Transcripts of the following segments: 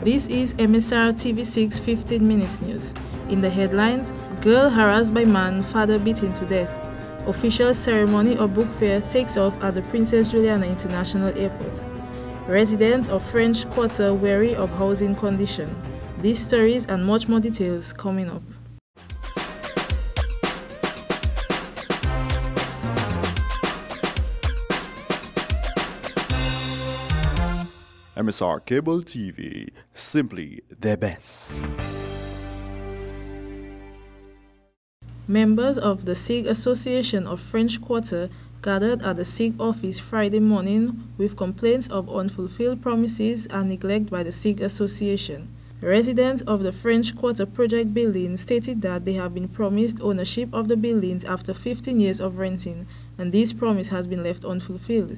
This is MSR TV6 15 Minutes News. In the headlines, girl harassed by man, father beaten to death. Official ceremony of book fair takes off at the Princess Juliana International Airport. Residents of French Quarter wary of housing condition. These stories and much more details coming up. MSR Cable TV, simply the best. Members of the SIG Association of French Quarter gathered at the SIG office Friday morning with complaints of unfulfilled promises and neglect by the SIG Association. Residents of the French Quarter project building stated that they have been promised ownership of the buildings after 15 years of renting, and this promise has been left unfulfilled.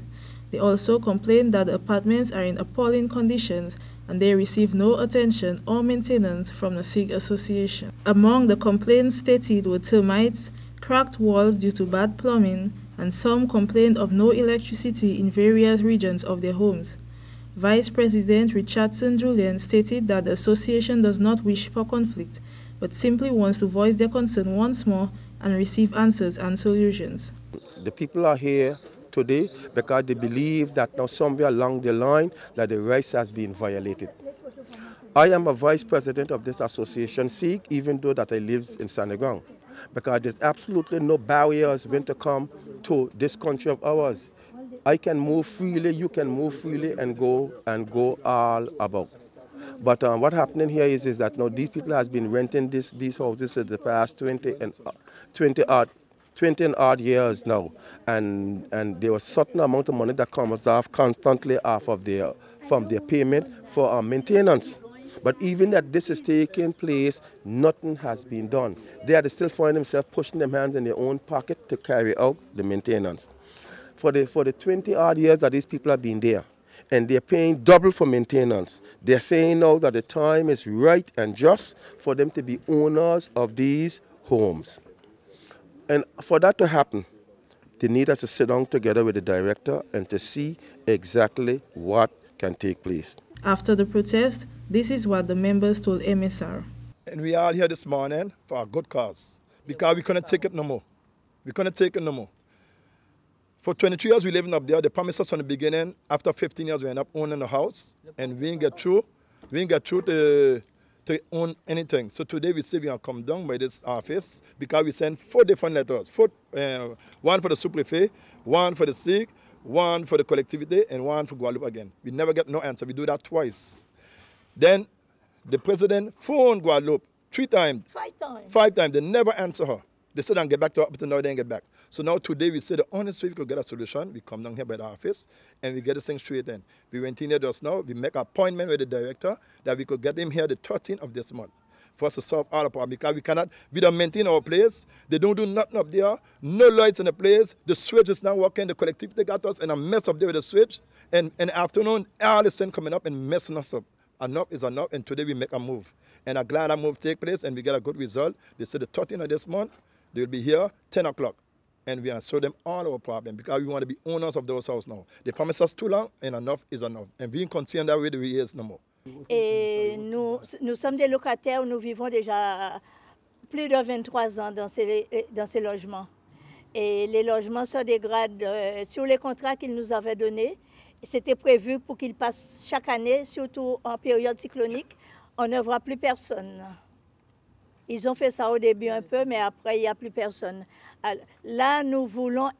They also complained that the apartments are in appalling conditions and they receive no attention or maintenance from the SIG Association. Among the complaints stated were termites, cracked walls due to bad plumbing, and some complained of no electricity in various regions of their homes. Vice President Richardson Julian stated that the association does not wish for conflict, but simply wants to voice their concern once more and receive answers and solutions. The people are here today because they believe that now somewhere along the line that the rights has been violated. I am a vice president of this association, SIG, even though that I live in Senegal, because there's absolutely no barriers when to come to this country of ours. I can move freely, you can move freely and go all about. But what happening here is that now these people has been renting these houses for the past 20 and odd years now, and there was certain amount of money that comes off constantly off of from their payment for maintenance. But even that this is taking place, nothing has been done. They are still finding themselves pushing their hands in their own pocket to carry out the maintenance. For the 20 odd years that these people have been there, and they're paying double for maintenance, they're saying now that the time is right and just for them to be owners of these homes. And for that to happen, they need us to sit down together with the director and to see exactly what can take place. After the protest, this is what the members told MSR. And we are here this morning for a good cause, because we couldn't take it no more. We couldn't take it no more. For 22 years we living up there. They promised us from the beginning, after 15 years we end up owning the house, and we didn't get through. We didn't get through to own anything. So today we say we are come down by this office because we sent 4 different letters. One for the sous-préfet, one for the SIG, one for the collectivity, and one for Guadeloupe again. We never get no answer. We do that twice. Then the president phoned Guadeloupe 3 times. 5 times. 5 times. They never answer her. They said and get back to her, but now they didn't get back. So now today we say the honest way we could get a solution, we come down here by the office and we get this thing straight in. We went in here just now, we make an appointment with the director that we could get him here the 13th of this month for us to solve all the problems, because we don't maintain our place. They don't do nothing up there, no lights in the place, the switch is not working, the collectivity got us in a mess up there with the switch, and in the afternoon, all the sun coming up and messing us up. Enough is enough, and today we make a move. And I'm glad that move take place and we get a good result. They said the 13th of this month, they will be here 10 o'clock. And we will show them all our problems because we want to be owners of those houses now. They promised us too long and enough is enough. And we continue that way the way it is no more. Et nous sommes des locataires, nous vivons déjà plus de 23 ans dans ces logements. Et les logements se dégradent sur les contrats qu'ils nous avaient donnés. C'était prévu pour qu'ils passent chaque année, surtout en période cyclonique. On ne voit plus personne. Ils ont fait ça au début un peu, mais après, il n'y a plus personne. Alors, là, nous voulons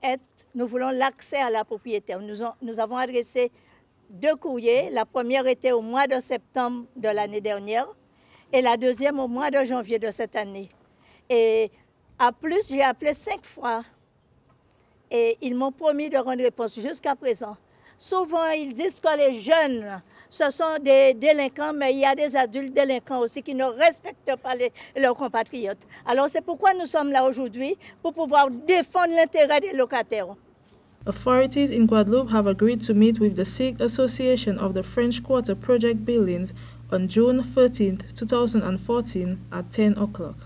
l'accès à la propriété. Nous avons adressé 2 courriers. La première était au mois de septembre de l'année dernière et la deuxième au mois de janvier de cette année. Et à plus, j'ai appelé 5 fois et ils m'ont promis de rendre réponse jusqu'à présent. Souvent, ils disent que les jeunes, ce sont des délinquants, mais il y a des adultes délinquants aussi qui ne respectent pas leurs compatriotes. Alors c'est pourquoi nous sommes là aujourd'hui, pour pouvoir défendre l'intérêt des locataires. Authorities in Guadeloupe have agreed to meet with the SIG Association of the French Quarter project buildings on June 13, 2014 at 10 o'clock.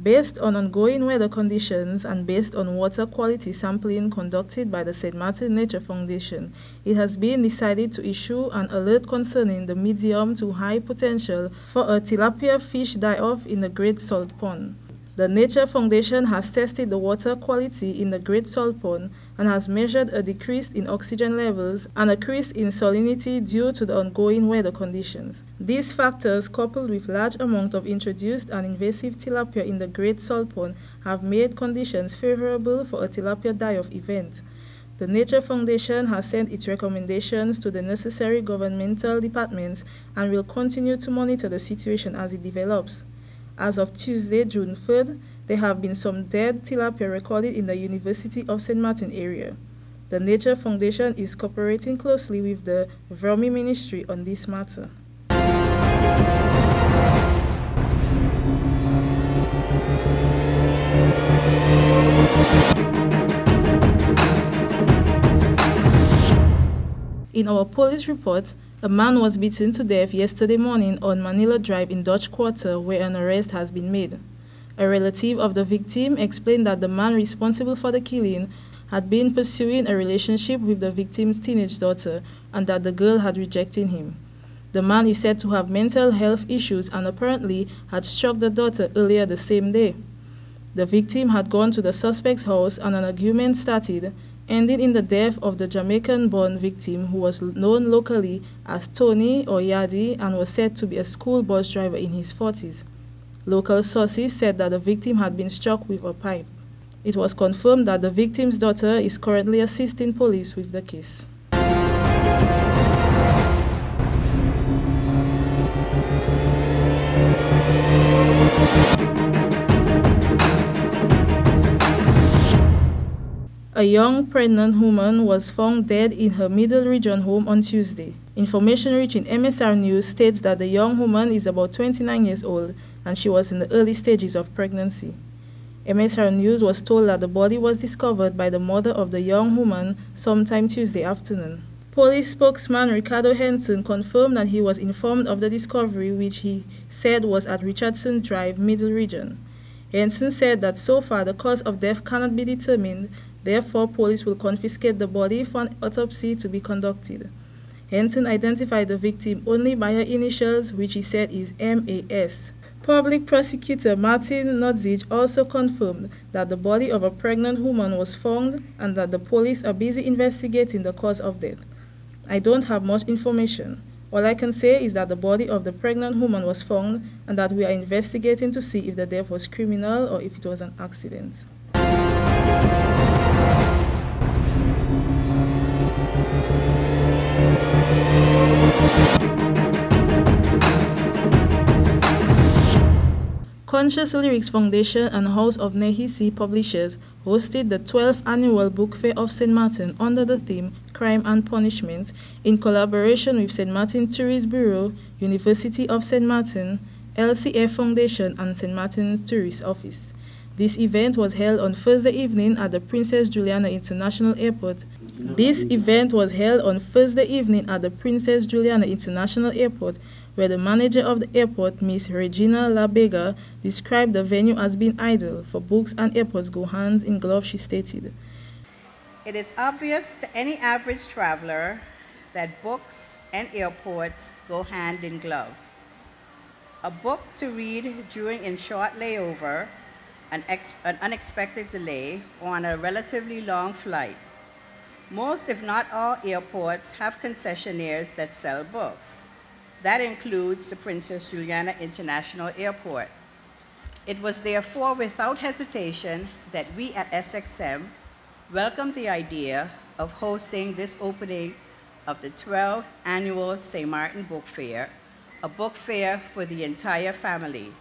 Based on ongoing weather conditions and based on water quality sampling conducted by the St. Martin Nature Foundation, it has been decided to issue an alert concerning the medium to high potential for a tilapia fish die-off in the Great Salt Pond. The Nature Foundation has tested the water quality in the Great Salt Pond and has measured a decrease in oxygen levels and a decrease in salinity due to the ongoing weather conditions. These factors, coupled with large amount of introduced and invasive tilapia in the Great Salt Pond, have made conditions favorable for a tilapia die-off event. The Nature Foundation has sent its recommendations to the necessary governmental departments and will continue to monitor the situation as it develops. As of Tuesday, June 3rd, there have been some dead tilapia recorded in the University of St. Martin area. The Nature Foundation is cooperating closely with the Vermi Ministry on this matter. In our police report, a man was beaten to death yesterday morning on Manila Drive in Dutch Quarter, where an arrest has been made. A relative of the victim explained that the man responsible for the killing had been pursuing a relationship with the victim's teenage daughter and that the girl had rejected him. The man is said to have mental health issues and apparently had struck the daughter earlier the same day. The victim had gone to the suspect's house and an argument started, ending in the death of the Jamaican-born victim, who was known locally as Tony or Yadi and was said to be a school bus driver in his 40s. Local sources said that the victim had been struck with a pipe. It was confirmed that the victim's daughter is currently assisting police with the case. A young pregnant woman was found dead in her Middle Region home on Tuesday. Information reaching MSR News states that the young woman is about 29 years old and she was in the early stages of pregnancy. MSR News was told that the body was discovered by the mother of the young woman sometime Tuesday afternoon. Police spokesman Ricardo Henson confirmed that he was informed of the discovery, which he said was at Richardson Drive, Middle Region. Henson said that so far the cause of death cannot be determined. Therefore, police will confiscate the body for an autopsy to be conducted. Henson identified the victim only by her initials, which he said is MAS. Public Prosecutor Martin Nodzich also confirmed that the body of a pregnant woman was found and that the police are busy investigating the cause of death. I don't have much information. All I can say is that the body of the pregnant woman was found and that we are investigating to see if the death was criminal or if it was an accident. Conscious Lyrics Foundation and House of Nehisi Publishers hosted the 12th Annual Book Fair of St. Martin under the theme Crime and Punishment in collaboration with St. Martin Tourist Bureau, University of St. Martin, LCF Foundation and St. Martin Tourist Office. This event was held on Thursday evening at the Princess Juliana International Airport. Where the manager of the airport, Ms. Regina Labega, described the venue as being ideal for books and airports go hand in glove, she stated. It is obvious to any average traveler that books and airports go hand in glove. A book to read during a short layover, an unexpected delay, or on a relatively long flight. Most, if not all, airports have concessionaires that sell books. That includes the Princess Juliana International Airport. It was therefore without hesitation that we at SXM welcomed the idea of hosting this opening of the 12th Annual St. Martin Book Fair, a book fair for the entire family.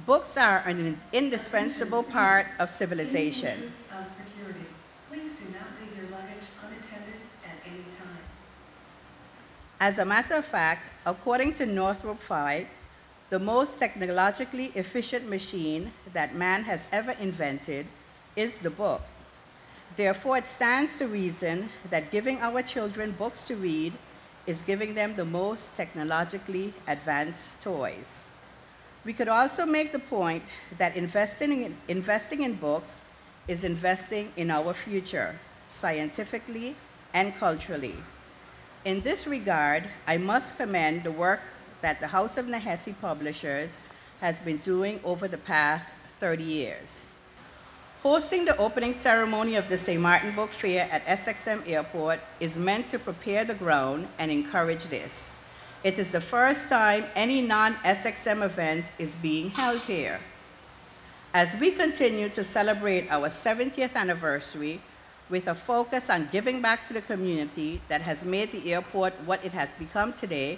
Books are an indispensable part of civilization. Security. Please do not leave your luggage unattended at any time. As a matter of fact, according to Northrop Frye, the most technologically efficient machine that man has ever invented is the book. Therefore, it stands to reason that giving our children books to read is giving them the most technologically advanced toys. We could also make the point that investing in books is investing in our future, scientifically and culturally. In this regard, I must commend the work that the House of Nehesi Publishers has been doing over the past 30 years. Hosting the opening ceremony of the St. Martin Book Fair at SXM Airport is meant to prepare the ground and encourage this. It is the first time any non-SXM event is being held here. As we continue to celebrate our 70th anniversary with a focus on giving back to the community that has made the airport what it has become today,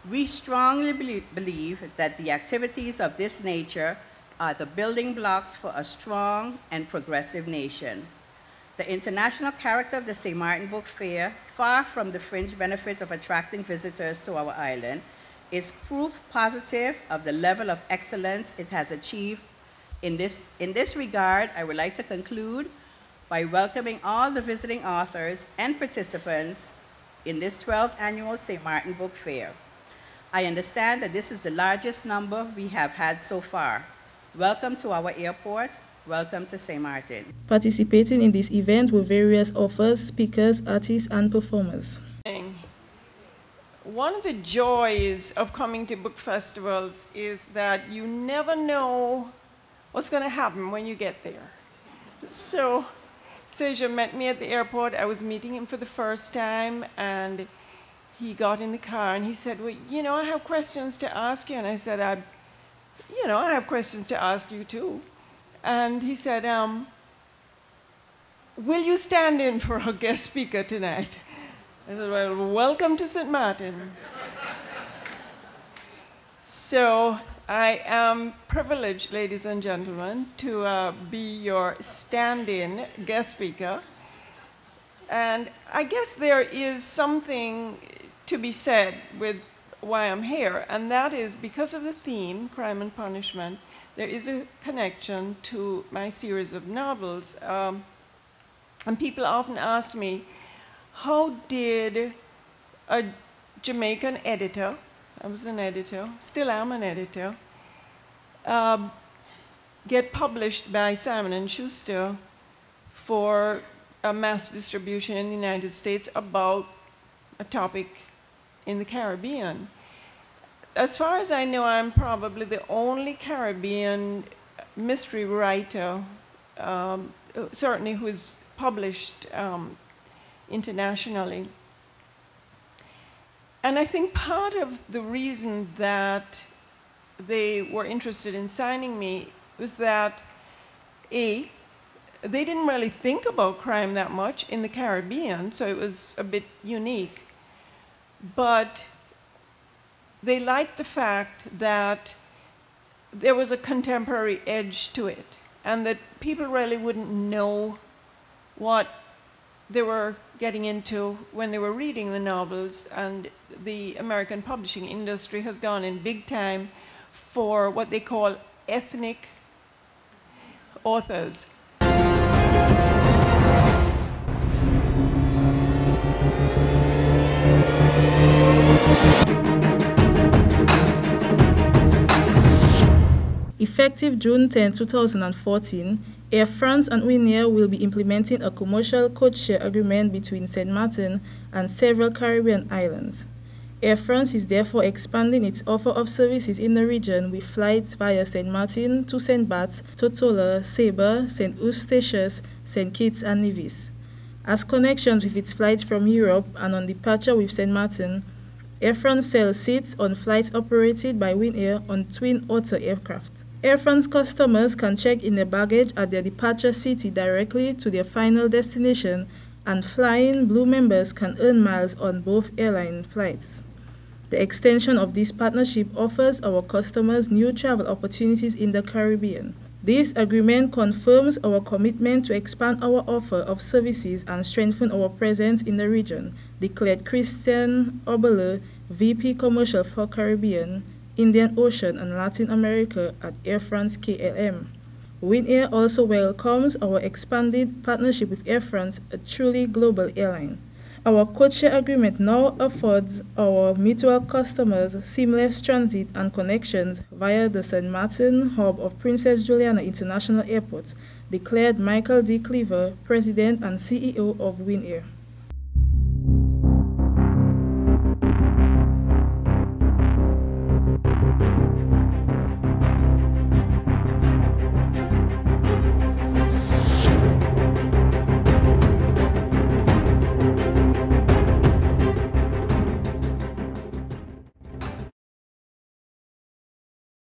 we strongly believe that the activities of this nature are the building blocks for a strong and progressive nation. The international character of the St. Martin Book Fair, far from the fringe benefit of attracting visitors to our island, is proof positive of the level of excellence it has achieved. In this regard, I would like to conclude by welcoming all the visiting authors and participants in this 12th annual St. Martin Book Fair. I understand that this is the largest number we have had so far. Welcome to our airport. Welcome to St. Martin. Participating in this event were various authors, speakers, artists, and performers. One of the joys of coming to book festivals is that you never know what's going to happen when you get there. So Seja met me at the airport. I was meeting him for the first time, and he got in the car and he said, well, you know, I have questions to ask you. And I said, I have questions to ask you too. And he said, will you stand in for a guest speaker tonight? I said, well, welcome to St. Martin. So I am privileged, ladies and gentlemen, to be your stand-in guest speaker. And I guess there is something to be said with why I'm here, and that is because of the theme, crime and punishment. There is a connection to my series of novels. And people often ask me, how did a Jamaican editor, I was an editor, still am an editor, get published by Simon & Schuster for a mass distribution in the United States about a topic in the Caribbean? As far as I know, I'm probably the only Caribbean mystery writer, certainly who's published internationally. And I think part of the reason that they were interested in signing me was that, A, they didn't really think about crime that much in the Caribbean, so it was a bit unique. But they liked the fact that there was a contemporary edge to it, and that people really wouldn't know what they were getting into when they were reading the novels. And the American publishing industry has gone in big time for what they call ethnic authors. Effective June 10, 2014, Air France and Winair will be implementing a commercial codeshare agreement between St. Martin and several Caribbean islands. Air France is therefore expanding its offer of services in the region with flights via St. Martin to St. Barts, Totola, Sabre, St. Eustatius, St. Kitts, and Nevis. As connections with its flights from Europe and on departure with St. Martin, Air France sells seats on flights operated by Winair on Twin Otter aircraft. Air France customers can check in their baggage at their departure city directly to their final destination, and Flying Blue members can earn miles on both airline flights. The extension of this partnership offers our customers new travel opportunities in the Caribbean. This agreement confirms our commitment to expand our offer of services and strengthen our presence in the region, declared Christian Oberle, VP Commercial for Caribbean, Indian Ocean and Latin America at Air France KLM. Winair also welcomes our expanded partnership with Air France, a truly global airline. Our codeshare agreement now affords our mutual customers seamless transit and connections via the St. Martin hub of Princess Juliana International Airport, declared Michael D. Cleaver, President and CEO of Win Air.